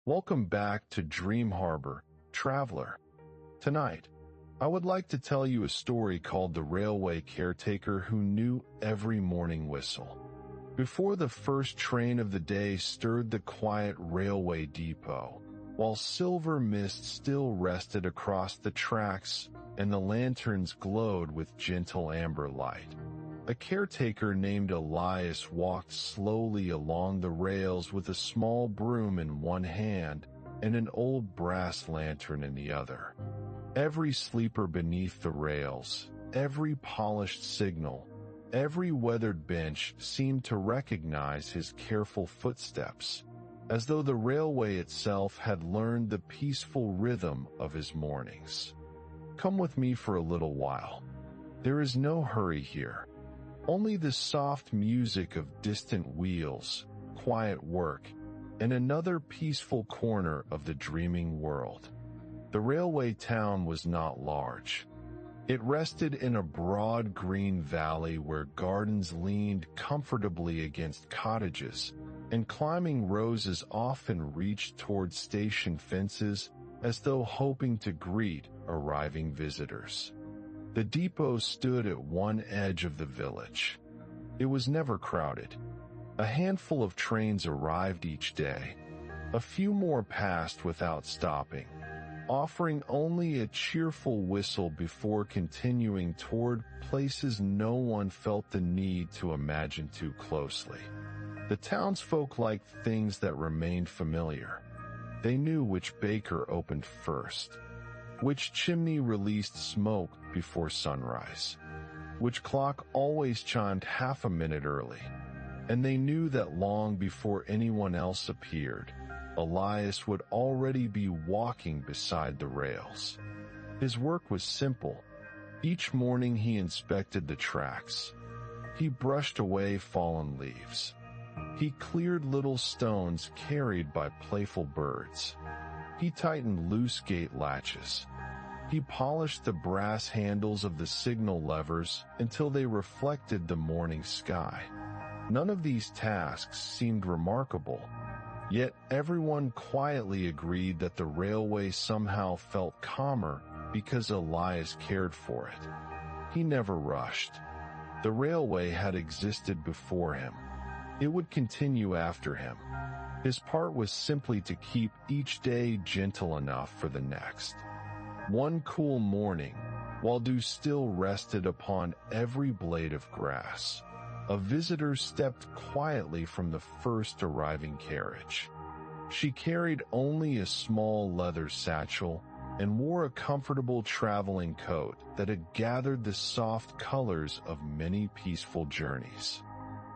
Welcome back to DreamHarbour, traveler. Tonight, I would like to tell you a story called The Railway Caretaker Who Knew Every Morning Whistle. Before the first train of the day stirred the quiet railway depot, while silver mist still rested across the tracks and the lanterns glowed with gentle amber light, a caretaker named Elias walked slowly along the rails with a small broom in one hand and an old brass lantern in the other. Every sleeper beneath the rails, every polished signal, every weathered bench seemed to recognize his careful footsteps, as though the railway itself had learned the peaceful rhythm of his mornings. Come with me for a little while. There is no hurry here. Only the soft music of distant wheels, quiet work, and another peaceful corner of the dreaming world. The railway town was not large. It rested in a broad green valley where gardens leaned comfortably against cottages, and climbing roses often reached toward station fences as though hoping to greet arriving visitors. The depot stood at one edge of the village. It was never crowded. A handful of trains arrived each day. A few more passed without stopping, offering only a cheerful whistle before continuing toward places no one felt the need to imagine too closely. The townsfolk liked things that remained familiar. They knew which baker opened first, which chimney released smoke before sunrise, which clock always chimed half a minute early, and they knew that long before anyone else appeared, Elias would already be walking beside the rails. His work was simple. Each morning he inspected the tracks. He brushed away fallen leaves. He cleared little stones carried by playful birds. He tightened loose gate latches. He polished the brass handles of the signal levers until they reflected the morning sky. None of these tasks seemed remarkable, yet everyone quietly agreed that the railway somehow felt calmer because Elias cared for it. He never rushed. The railway had existed before him. It would continue after him. His part was simply to keep each day gentle enough for the next. One cool morning, while dew still rested upon every blade of grass, a visitor stepped quietly from the first arriving carriage. She carried only a small leather satchel and wore a comfortable traveling coat that had gathered the soft colors of many peaceful journeys.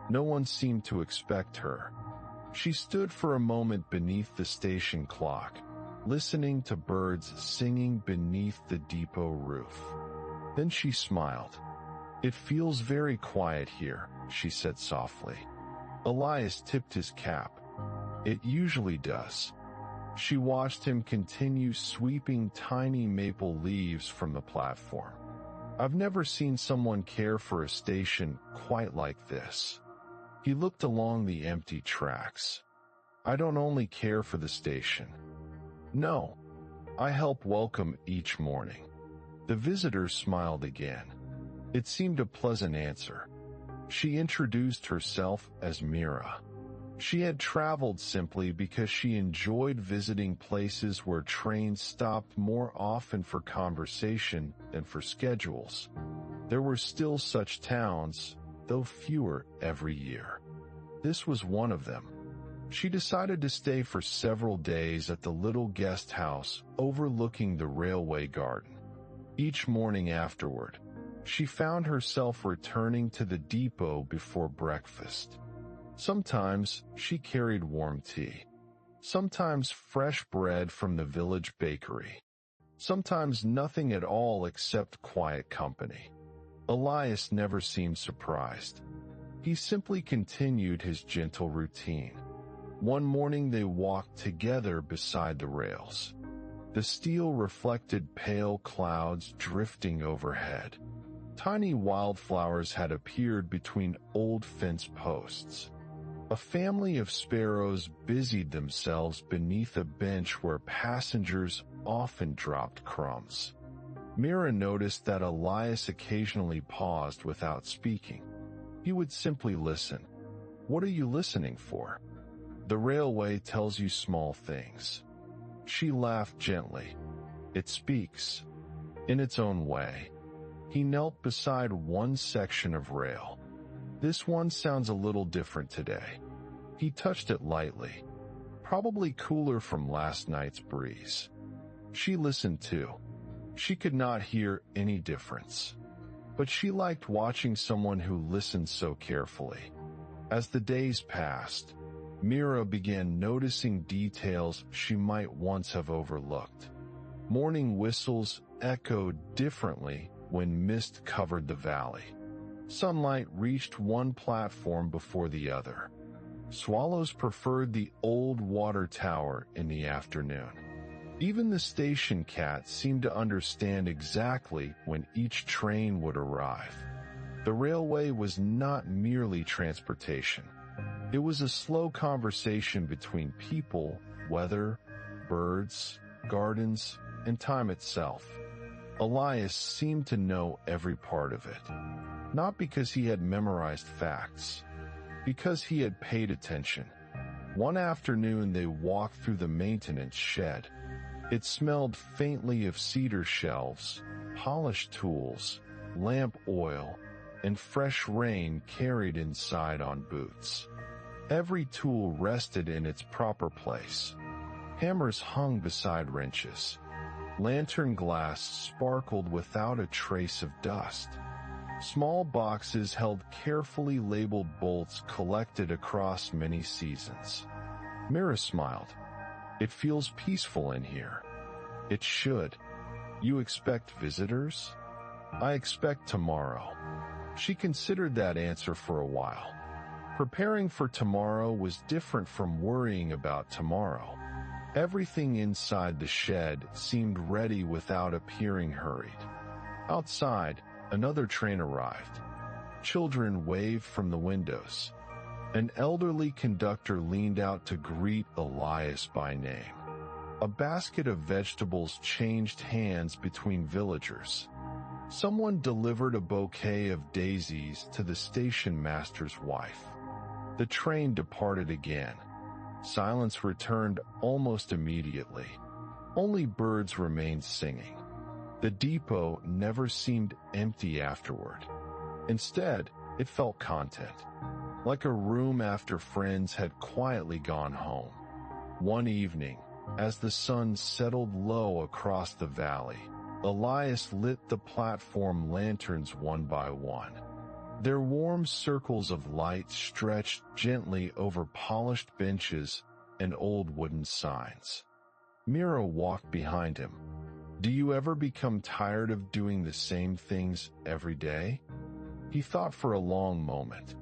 No one seemed to expect her. She stood for a moment beneath the station clock, listening to birds singing beneath the depot roof. Then she smiled. "It feels very quiet here," she said softly. Elias tipped his cap. "It usually does." She watched him continue sweeping tiny maple leaves from the platform. "I've never seen someone care for a station quite like this." He looked along the empty tracks. "I don't only care for the station. No, I help welcome each morning." The visitor smiled again. It seemed a pleasant answer. She introduced herself as Mira. She had traveled simply because she enjoyed visiting places where trains stopped more often for conversation than for schedules. There were still such towns, though fewer every year. This was one of them. She decided to stay for several days at the little guest house overlooking the railway garden. Each morning afterward, she found herself returning to the depot before breakfast. Sometimes she carried warm tea. Sometimes fresh bread from the village bakery. Sometimes nothing at all except quiet company. Elias never seemed surprised. He simply continued his gentle routine. One morning they walked together beside the rails. The steel reflected pale clouds drifting overhead. Tiny wildflowers had appeared between old fence posts. A family of sparrows busied themselves beneath a bench where passengers often dropped crumbs. Mira noticed that Elias occasionally paused without speaking. He would simply listen. "What are you listening for?" "The railway tells you small things." She laughed gently. "It speaks, in its own way." He knelt beside one section of rail. "This one sounds a little different today." He touched it lightly, probably cooler from last night's breeze. She listened too. She could not hear any difference, but she liked watching someone who listened so carefully. As the days passed, Mira began noticing details she might once have overlooked. Morning whistles echoed differently when mist covered the valley. Sunlight reached one platform before the other. Swallows preferred the old water tower in the afternoon. Even the station cat seemed to understand exactly when each train would arrive. The railway was not merely transportation. It was a slow conversation between people, weather, birds, gardens, and time itself. Elias seemed to know every part of it. Not because he had memorized facts, because he had paid attention. One afternoon they walked through the maintenance shed. It smelled faintly of cedar shelves, polished tools, lamp oil, and fresh rain carried inside on boots. Every tool rested in its proper place. Hammers hung beside wrenches. Lantern glass sparkled without a trace of dust. Small boxes held carefully labeled bolts collected across many seasons. Mira smiled. "It feels peaceful in here." "It should. You expect visitors?" "I expect tomorrow." She considered that answer for a while. Preparing for tomorrow was different from worrying about tomorrow. Everything inside the shed seemed ready without appearing hurried. Outside, another train arrived. Children waved from the windows. An elderly conductor leaned out to greet Elias by name. A basket of vegetables changed hands between villagers. Someone delivered a bouquet of daisies to the station master's wife. The train departed again. Silence returned almost immediately. Only birds remained singing. The depot never seemed empty afterward. Instead, it felt content, like a room after friends had quietly gone home. One evening, as the sun settled low across the valley, Elias lit the platform lanterns one by one. Their warm circles of light stretched gently over polished benches and old wooden signs. Mira walked behind him. "Do you ever become tired of doing the same things every day?" He thought for a long moment.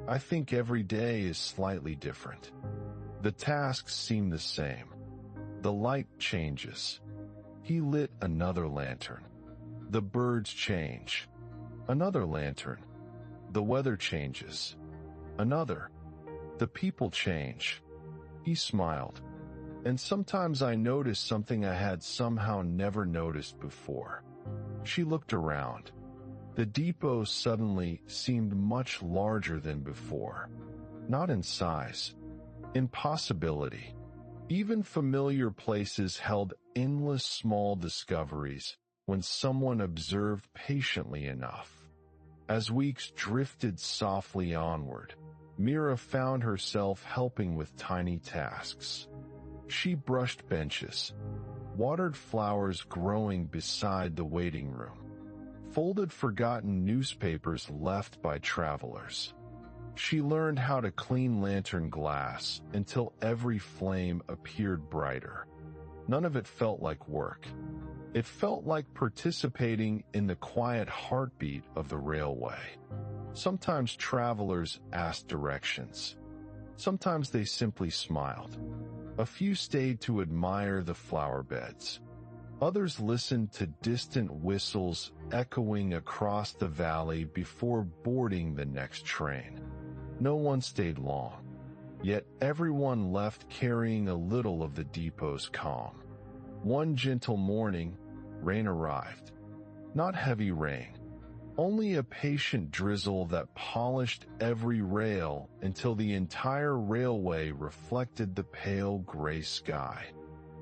"I think every day is slightly different. The tasks seem the same. The light changes." He lit another lantern. The birds change. Another lantern. The weather changes. Another. The people change. He smiled. "And sometimes I notice something I had somehow never noticed before." She looked around. The depot suddenly seemed much larger than before. Not in size, in possibility. Even familiar places held endless small discoveries when someone observed patiently enough. As weeks drifted softly onward, Mira found herself helping with tiny tasks. She brushed benches, watered flowers growing beside the waiting room, folded forgotten newspapers left by travelers. She learned how to clean lantern glass until every flame appeared brighter. None of it felt like work. It felt like participating in the quiet heartbeat of the railway. Sometimes travelers asked directions. Sometimes they simply smiled. A few stayed to admire the flower beds. Others listened to distant whistles echoing across the valley before boarding the next train. No one stayed long. Yet everyone left carrying a little of the depot's calm. One gentle morning, rain arrived. Not heavy rain, only a patient drizzle that polished every rail until the entire railway reflected the pale gray sky.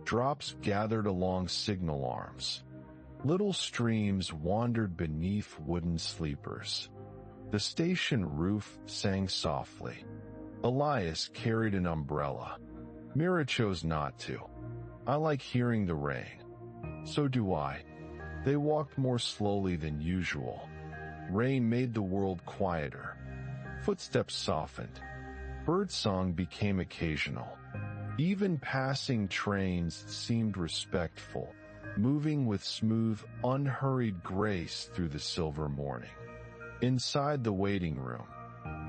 Drops gathered along signal arms. Little streams wandered beneath wooden sleepers. The station roof sang softly. Elias carried an umbrella. Mira chose not to. I like hearing the rain. So do I. They walked more slowly than usual. Rain made the world quieter. Footsteps softened. Birdsong became occasional. Even passing trains seemed respectful, moving with smooth, unhurried grace through the silver morning. Inside the waiting room,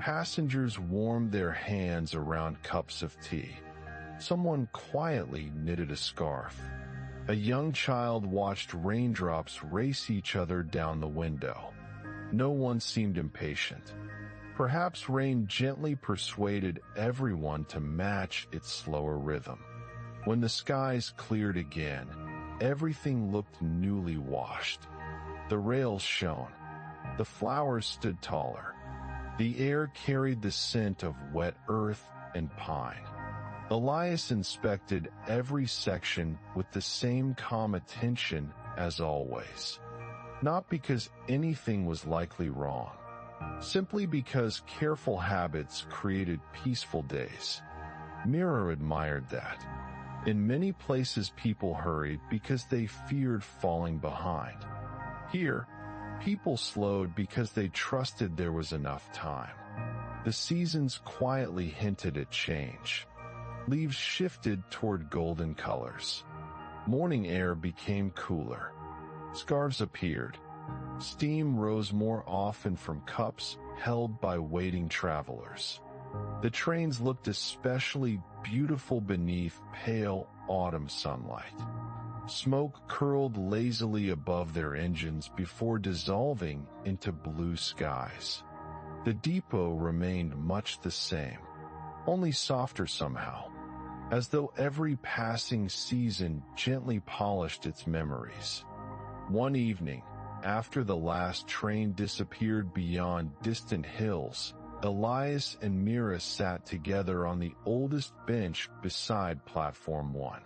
passengers warmed their hands around cups of tea. Someone quietly knitted a scarf. A young child watched raindrops race each other down the window. No one seemed impatient. Perhaps rain gently persuaded everyone to match its slower rhythm. When the skies cleared again, everything looked newly washed. The rails shone. The flowers stood taller. The air carried the scent of wet earth and pine. Elias inspected every section with the same calm attention as always. Not because anything was likely wrong, simply because careful habits created peaceful days. Mira admired that. In many places people hurried because they feared falling behind. Here, people slowed because they trusted there was enough time. The seasons quietly hinted at change. Leaves shifted toward golden colors. Morning air became cooler. Scarves appeared. Steam rose more often from cups held by waiting travelers. The trains looked especially beautiful beneath pale autumn sunlight. Smoke curled lazily above their engines before dissolving into blue skies. The depot remained much the same, only softer somehow, as though every passing season gently polished its memories. One evening, after the last train disappeared beyond distant hills, Elias and Mira sat together on the oldest bench beside Platform 1.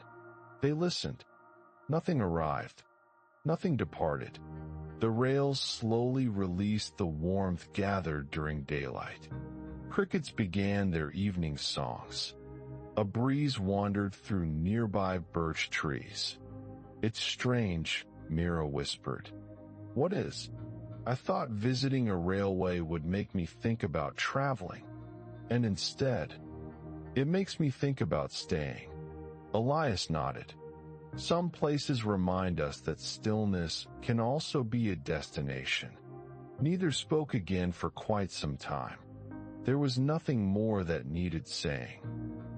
They listened. Nothing arrived. Nothing departed. The rails slowly released the warmth gathered during daylight. Crickets began their evening songs. A breeze wandered through nearby birch trees. "It's strange," Mira whispered. "What is?" "I thought visiting a railway would make me think about traveling. And instead, it makes me think about staying." Elias nodded. Some places remind us that stillness can also be a destination. Neither spoke again for quite some time. There was nothing more that needed saying.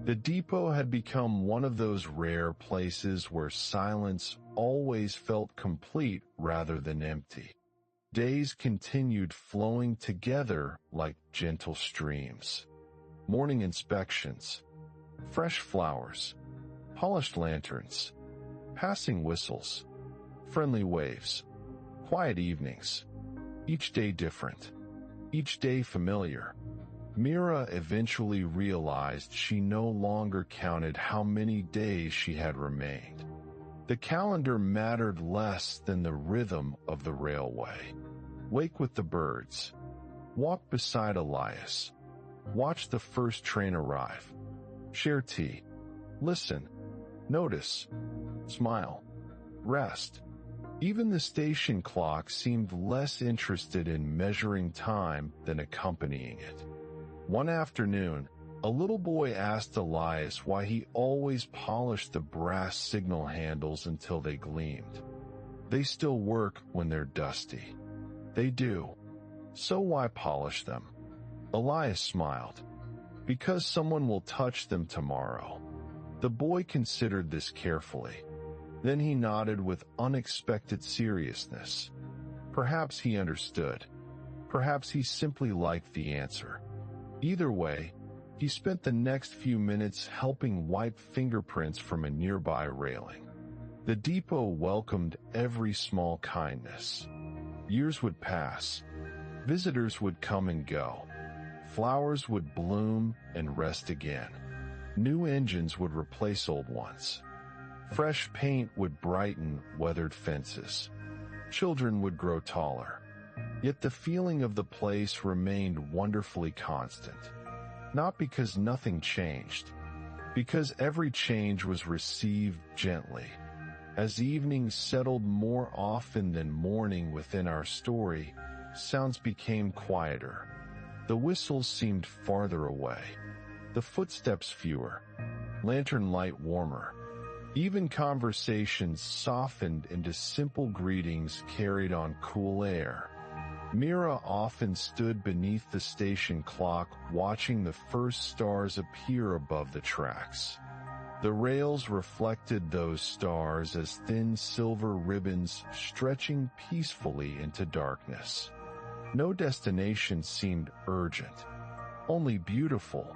The depot had become one of those rare places where silence always felt complete rather than empty. Days continued flowing together like gentle streams. Morning inspections, fresh flowers, polished lanterns, passing whistles, friendly waves, quiet evenings. Each day different, each day familiar. Mira eventually realized she no longer counted how many days she had remained. The calendar mattered less than the rhythm of the railway. Wake with the birds. Walk beside Elias. Watch the first train arrive. Share tea. Listen. Notice. Smile. Rest. Even the station clock seemed less interested in measuring time than accompanying it. One afternoon, a little boy asked Elias why he always polished the brass signal handles until they gleamed. "They still work when they're dusty." "They do. So why polish them?" Elias smiled. "Because someone will touch them tomorrow." The boy considered this carefully. Then he nodded with unexpected seriousness. Perhaps he understood. Perhaps he simply liked the answer. Either way, He spent the next few minutes helping wipe fingerprints from a nearby railing. The depot welcomed every small kindness. Years would pass. Visitors would come and go. Flowers would bloom and rest again. New engines would replace old ones. Fresh paint would brighten weathered fences. Children would grow taller. Yet the feeling of the place remained wonderfully constant. Not because nothing changed, because every change was received gently. As evenings settled more often than morning within our story, sounds became quieter. The whistles seemed farther away. The footsteps fewer. Lantern light warmer. Even conversations softened into simple greetings carried on cool air. Mira often stood beneath the station clock watching the first stars appear above the tracks. The rails reflected those stars as thin silver ribbons stretching peacefully into darkness. No destination seemed urgent, only beautiful.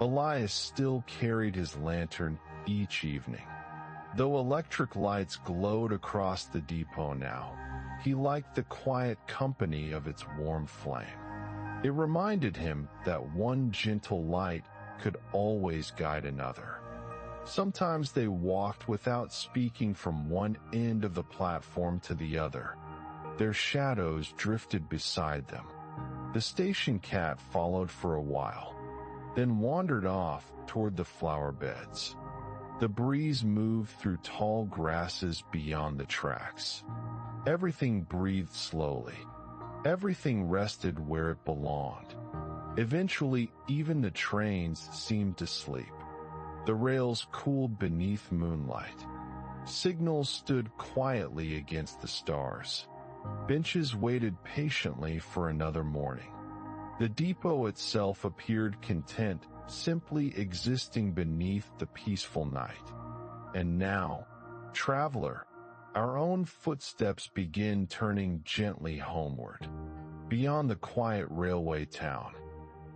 Elias still carried his lantern each evening. Though electric lights glowed across the depot now, he liked the quiet company of its warm flame. It reminded him that one gentle light could always guide another. Sometimes they walked without speaking from one end of the platform to the other. Their shadows drifted beside them. The station cat followed for a while, then wandered off toward the flower beds. The breeze moved through tall grasses beyond the tracks. Everything breathed slowly. Everything rested where it belonged. Eventually, even the trains seemed to sleep. The rails cooled beneath moonlight. Signals stood quietly against the stars. Benches waited patiently for another morning. The depot itself appeared content, simply existing beneath the peaceful night. And now, traveler, our own footsteps begin turning gently homeward, beyond the quiet railway town,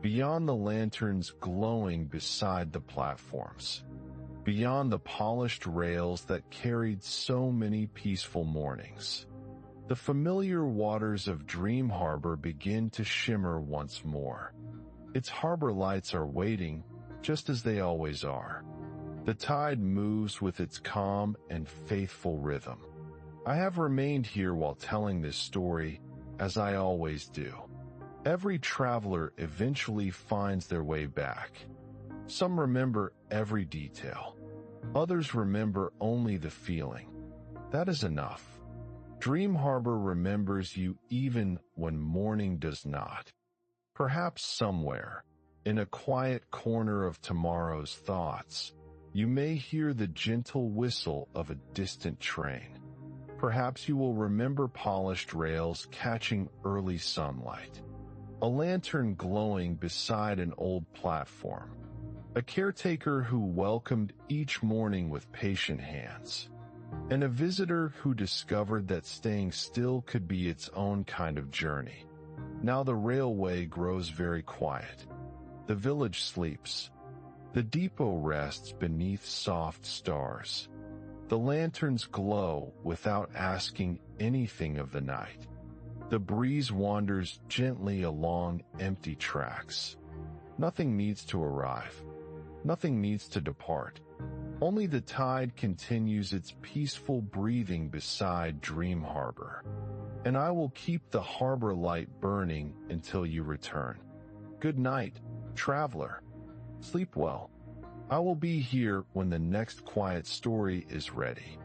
beyond the lanterns glowing beside the platforms, beyond the polished rails that carried so many peaceful mornings. The familiar waters of DreamHarbour begin to shimmer once more. Its harbor lights are waiting, just as they always are. The tide moves with its calm and faithful rhythm. I have remained here while telling this story, as I always do. Every traveler eventually finds their way back. Some remember every detail. Others remember only the feeling. That is enough. DreamHarbour remembers you even when morning does not. Perhaps somewhere, in a quiet corner of tomorrow's thoughts, you may hear the gentle whistle of a distant train. Perhaps you will remember polished rails catching early sunlight, a lantern glowing beside an old platform, a caretaker who welcomed each morning with patient hands, and a visitor who discovered that staying still could be its own kind of journey. Now the railway grows very quiet. The village sleeps. The depot rests beneath soft stars. The lanterns glow without asking anything of the night. The breeze wanders gently along empty tracks. Nothing needs to arrive. Nothing needs to depart. Only the tide continues its peaceful breathing beside DreamHarbour. And I will keep the harbor light burning until you return. Good night, traveler. Sleep well. I will be here when the next quiet story is ready.